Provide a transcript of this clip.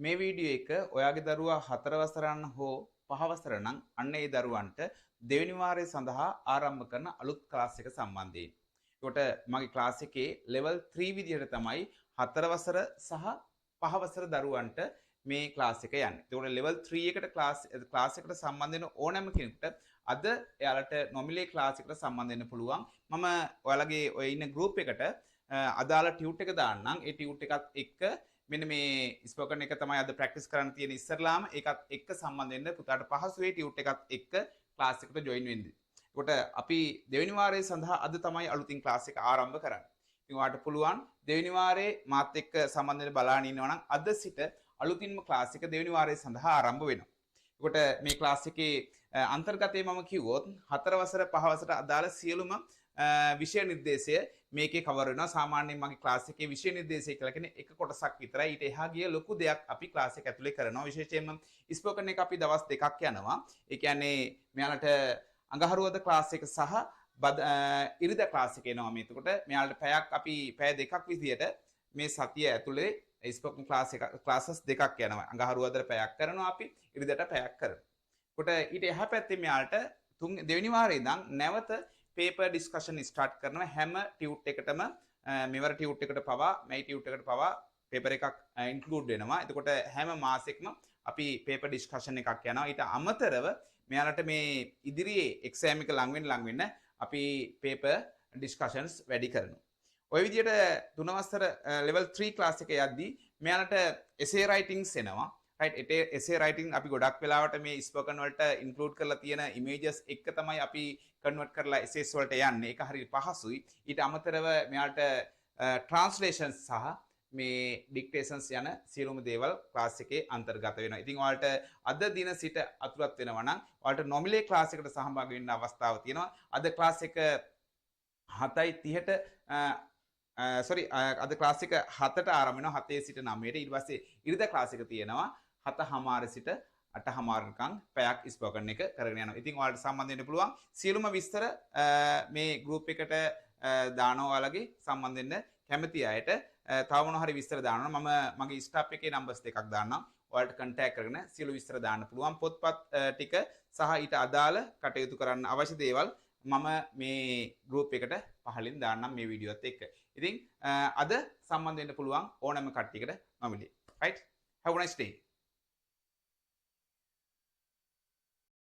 මේ වීඩියෝ එක ඔයාගේ දරුවා 4 වසරන් හෝ 5 වසර නම් අන්න ඒ දරුවන්ට දෙවෙනි වාරය සඳහා ආරම්භ කරන අලුත් ක්ලාස් එක සම්බන්ධයෙන්. ඒකට මගේ ක්ලාස් එකේ level 3 විදිහට තමයි 4 වසර සහ 5 වසර දරුවන්ට මේ ක්ලාස් එක යන්නේ. ඒකට level 3 එකට ක්ලාස් එකට සම්බන්ධ වෙන ඕනෑම කෙනෙකුට අද එයාලට නොමිලේ ක්ලාස් එකට සම්බන්ධ වෙන්න පුළුවන්. මම ඔයාලගේ ඔය ඉන්න group එකට අදාළ ටියුට් එක දාන්නම්. ඒ ටියුට් එකත් එක්ක මෙන්න මේ ස්පෝකන් එක තමයි අද ප්‍රැක්ටිස් කරන්න තියෙන ඉස්සරලාම ඒකත් එක්ක සම්බන්ධ වෙන්න පුතාට පහසු වෙයි ටියුට් එකත් එක්ක ක්ලාස් එකට ජොයින් වෙන්න. ඒකට අපි දෙවෙනි වාරයේ සඳහා අද තමයි අලුතින් ක්ලාස් එක ආරම්භ කරන්නේ. ඉතින් ඔයාලට පුළුවන් දෙවෙනි වාරයේ මාත් එක්ක සම්බන්ධ වෙන්න බලන්න ඉන්නවා නම් අද සිට අලුතින්ම ක්ලාස් එක දෙවෙනි වාරයේ සඳහා ආරම්භ වෙනවා. ඒකට මේ ක්ලාස් එකේ අන්තර්ගතයේ මම කිව්වොත් 4 වසර 5 වසරට අදාළ සියලුම විෂය නිර්දේශය මේකේ කවර් වෙනවා. සාමාන්‍යයෙන් මගේ ක්ලාස් එකේ විෂය නිර්දේශය කියලා කියන්නේ එක කොටසක් විතරයි. ඊට එහා ගිය ලොකු දෙයක් අපි ක්ලාස් එක ඇතුලේ කරනවා. විශේෂයෙන්ම ස්පෝකන් එක අපි දවස් දෙකක් යනවා. ඒ කියන්නේ මෙයාලට අඟහරුවාදා ක්ලාස් එක සහ ඉරිදා ක්ලාස් එක එනවා. මේ එතකොට මෙයාලට පැයක් අපි පැය දෙකක් විදියට මේ සතිය ඇතුලේ ස්පෝකන් ක්ලාසස් දෙකක් යනවා. අඟහරුවාදා පැයක් කරනවා අපි, ඉරිදාට පැයක් කරනවා. කොට ඊට එහා පැත්තේ මෙයාලට දෙවෙනි වාරේ ඉඳන් නැවත පේපර් ඩිස්කෂන් ස්ටාර්ට් කරනවා. හැම ටියුට් එකටම මෙවර ටියුට් එකට පවා මේ ටියුට් එකට පවා පේපර් එකක් ඉන්ක්ලූඩ් වෙනවා. එතකොට හැම මාසෙකම අපි පේපර් ඩිස්කෂන් එකක් යනවා. ඊට අමතරව මෙයාලට මේ ඉදිරියේ එක්සෑම් එක ලඟ වෙන්න අපි පේපර් ඩිස්කෂන්ස් වැඩි කරනවා. ඔය විදිහට 3 වසර level 3 ක්ලාස් එක යද්දී මෙයාලට essay writings එනවා. right essay writing අපි ගොඩක් වෙලාවට මේ ස්පෝකන් වලට ඉන්ක්ලූඩ් කරලා තියෙන images එක තමයි අපි කන්වර්ට් කරලා essays වලට යන්නේ. ඒක හරියට පහසුයි. ඊට අමතරව මෙයාලට translations සහ මේ dictations යන සියලුම දේවල් ක්ලාස් එකේ අන්තර්ගත වෙනවා. ඉතින් ඔයාලට අද දින සිට අතුලත් වෙනවා නම් ඔයාලට නොමිලේ ක්ලාස් එකට සහභාගී වෙන්න අවස්ථාව තියෙනවා. අද ක්ලාස් එක 7:30ට අද ක්ලාස් එක 7ට ආරම්භ වෙනවා. 7 සිට 9ට. ඊට පස්සේ ඉරිදා ක්ලාස් එක තියෙනවා 7:00 සිට 8:00 නිකන් පැයක් ස්පෝකන් එක කරගෙන යනවා. ඉතින් ඔයාලට සම්බන්ධ වෙන්න පුළුවන්. සියලුම විස්තර මේ ගෲප් එකට දානවා. ඔයාලගේ සම්බන්ධ වෙන්න කැමති අයට තව මොන හරි විස්තර දානවා. මම මගේ ස්ටාෆ් එකේ නම්බර්ස් දෙකක් දාන්නම්. ඔයාලට කන්ටැක්ට් කරගෙන සියලු විස්තර දාන්න පුළුවන්. පොත්පත් ටික සහ ඊට අදාළ කටයුතු කරන්න අවශ්‍ය දේවල් මම මේ ගෲප් එකට පහලින් දාන්නම් මේ වීඩියෝත් එක්ක. ඉතින් අද සම්බන්ධ වෙන්න පුළුවන් ඕනෑම කට්ටියකට නොමිලේ. right? Have a nice day.